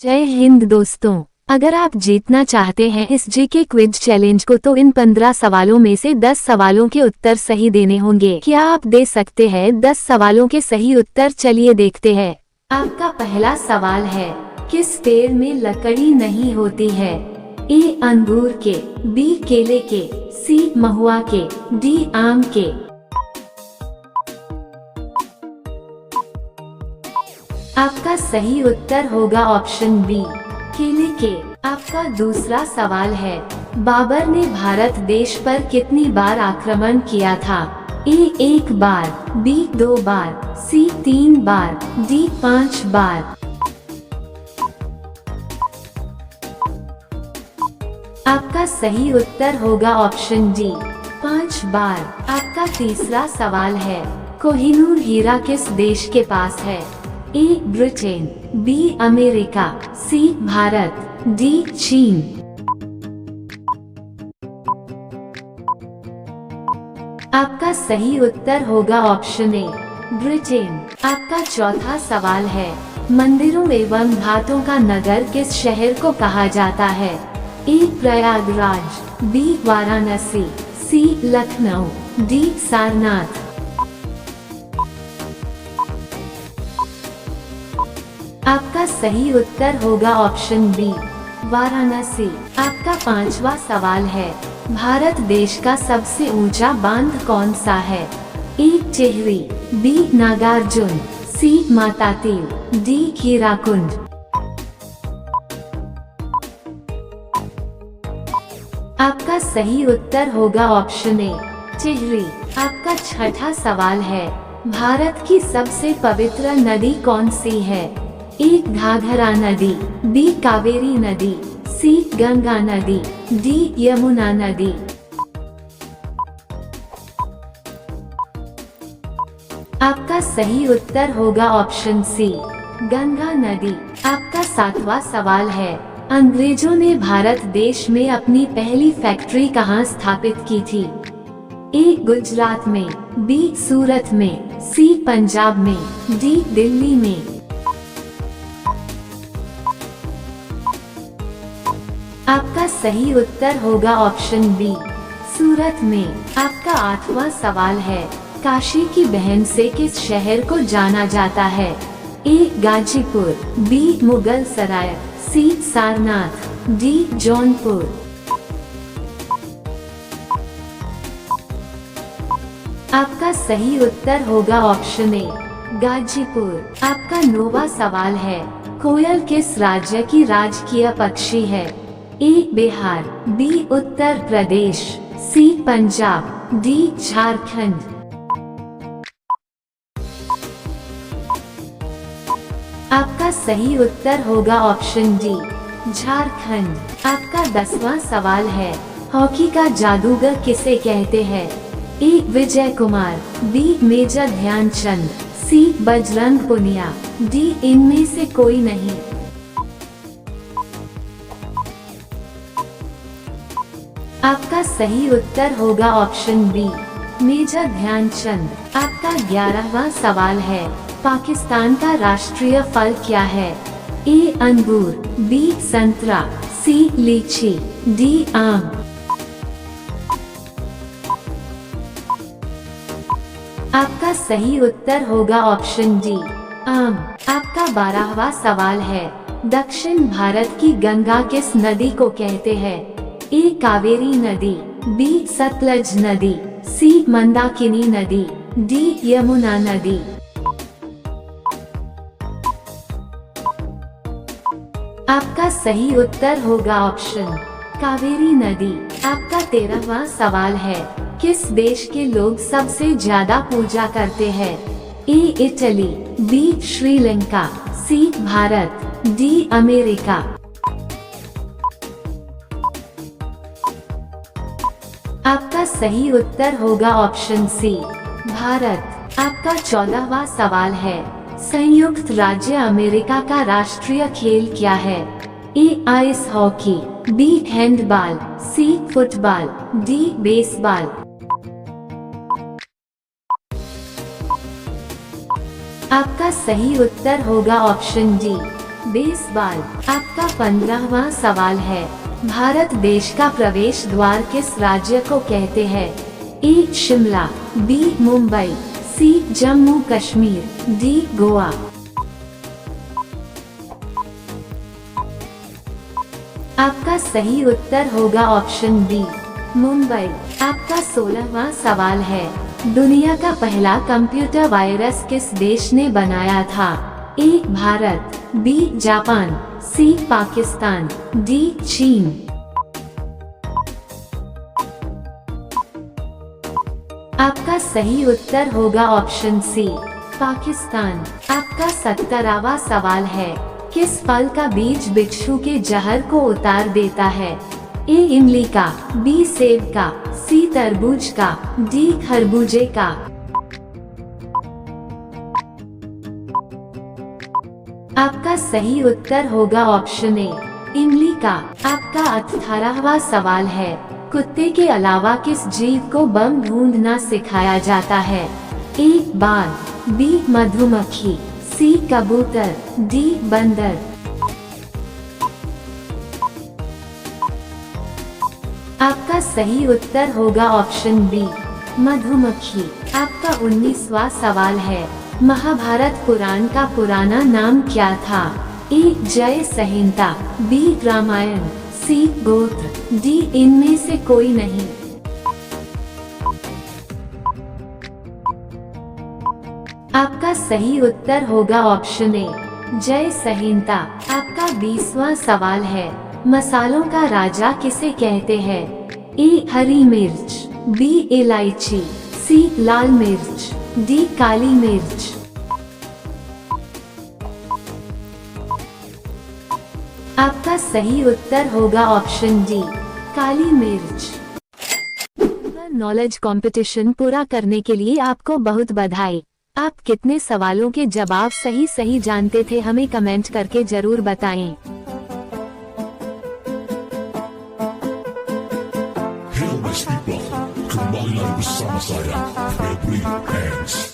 जय हिंद दोस्तों। अगर आप जीतना चाहते हैं इस जीके क्विज चैलेंज को तो इन 15 सवालों में से 10 सवालों के उत्तर सही देने होंगे। क्या आप दे सकते हैं 10 सवालों के सही उत्तर? चलिए देखते हैं। आपका पहला सवाल है, किस पेड़ में लकड़ी नहीं होती है? ए अंगूर के, बी केले के, सी महुआ के, डी आम के। आपका सही उत्तर होगा ऑप्शन बी, केले के। आपका दूसरा सवाल है, बाबर ने भारत देश पर कितनी बार आक्रमण किया था? ए 1 बार, बी 2 बार, सी 3 बार, डी 5 बार। आपका सही उत्तर होगा ऑप्शन डी, 5 बार। आपका तीसरा सवाल है, कोहिनूर हीरा किस देश के पास है? ए ब्रिटेन, बी अमेरिका, सी भारत, डी चीन। आपका सही उत्तर होगा ऑप्शन ए, ब्रिटेन। आपका चौथा सवाल है, मंदिरों एवं घाटों का नगर किस शहर को कहा जाता है? ए प्रयागराज, बी वाराणसी, सी लखनऊ, डी सारनाथ। आपका सही उत्तर होगा ऑप्शन बी, वाराणसी। आपका पांचवा सवाल है, भारत देश का सबसे ऊंचा बांध कौन सा है? ए टिहरी, बी नागार्जुन, सी मातातीर, डी हीराकुंड। आपका सही उत्तर होगा ऑप्शन ए, टिहरी। आपका छठा सवाल है, भारत की सबसे पवित्र नदी कौन सी है? ए घाघरा नदी, बी कावेरी नदी, सी गंगा नदी, डी यमुना नदी। आपका सही उत्तर होगा ऑप्शन सी, गंगा नदी। आपका सातवां सवाल है, अंग्रेजों ने भारत देश में अपनी पहली फैक्ट्री कहाँ स्थापित की थी? ए गुजरात में, बी सूरत में, सी पंजाब में, डी दिल्ली में। आपका सही उत्तर होगा ऑप्शन बी, सूरत में। आपका आठवां सवाल है, काशी की बहन से किस शहर को जाना जाता है? ए गाजीपुर, बी मुगल सराय, सी सारनाथ, डी जौनपुर। आपका सही उत्तर होगा ऑप्शन ए, गाजीपुर। आपका 9वां सवाल है, कोयल किस राज्य की राजकीय पक्षी है? ए बिहार, बी उत्तर प्रदेश, सी पंजाब, डी झारखंड। आपका सही उत्तर होगा ऑप्शन डी, झारखंड। आपका 10वां सवाल है, हॉकी का जादूगर किसे कहते हैं? ए विजय कुमार, बी मेजर ध्यानचंद, सी बजरंग पुनिया, डी इनमें से कोई नहीं। आपका सही उत्तर होगा ऑप्शन बी, मेजर ध्यानचंद। आपका 11वां सवाल है, पाकिस्तान का राष्ट्रीय फल क्या है? ए अंगूर, बी संतरा, सी लीची, डी आम। आपका सही उत्तर होगा ऑप्शन डी, आम। आपका 12वां सवाल है, दक्षिण भारत की गंगा किस नदी को कहते हैं? ए कावेरी नदी, बी सतलज नदी, सी मंदाकिनी नदी, डी यमुना नदी। आपका सही उत्तर होगा ऑप्शन कावेरी नदी। आपका 13वां सवाल है, किस देश के लोग सबसे ज्यादा पूजा करते हैं? A Italy, B Sri Lanka, C Bharat, D America. आपका सही उत्तर होगा ऑप्शन सी, भारत। आपका 14वां सवाल है, संयुक्त राज्य अमेरिका का राष्ट्रीय खेल क्या है? A ice hockey, B handball, C football, D baseball. आपका सही उत्तर होगा ऑप्शन डी, बेसबॉल। आपका 15वां सवाल है, भारत देश का प्रवेश द्वार किस राज्य को कहते हैं? ए शिमला, बी मुंबई, सी जम्मू कश्मीर, डी गोवा। आपका सही उत्तर होगा ऑप्शन बी मुंबई। आपका 16वां सवाल है, दुनिया का पहला कंप्यूटर वायरस किस देश ने बनाया था? ए भारत, बी जापान, सी पाकिस्तान, डी चीन। आपका सही उत्तर होगा ऑप्शन सी पाकिस्तान। आपका 17वां सवाल है, किस फल का बीज बिच्छू के जहर को उतार देता है? ए इमली का, बी सेब का, सी तरबूज का, डी खरबूजे का। आपका सही उत्तर होगा ऑप्शन ए इमली का। आपका 18वां सवाल है, कुत्ते के अलावा किस जीव को बम ढूंढना सिखाया जाता है? ए बाघ, बी मधुमक्खी, सी कबूतर, डी बंदर। आपका सही उत्तर होगा ऑप्शन बी मधुमक्खी। आपका 19वां सवाल है, महाभारत पुराण का पुराना नाम क्या था? ए जय संहिता, बी रामायण, सी गोत्र, डी इनमें से कोई नहीं। आपका सही उत्तर होगा ऑप्शन ए जय संहिता। आपका 20वां सवाल है, मसालों का राजा किसे कहते हैं? ए हरी मिर्च, बी इलायची, सी लाल मिर्च, डी काली मिर्च। आपका सही उत्तर होगा ऑप्शन डी काली मिर्च। नॉलेज कंपटीशन पूरा करने के लिए आपको बहुत बधाई। आप कितने सवालों के जवाब सही जानते थे, हमें कमेंट करके जरूर बताएं। Hello, my people. Kembali lagi bersama saya, Febri Hands.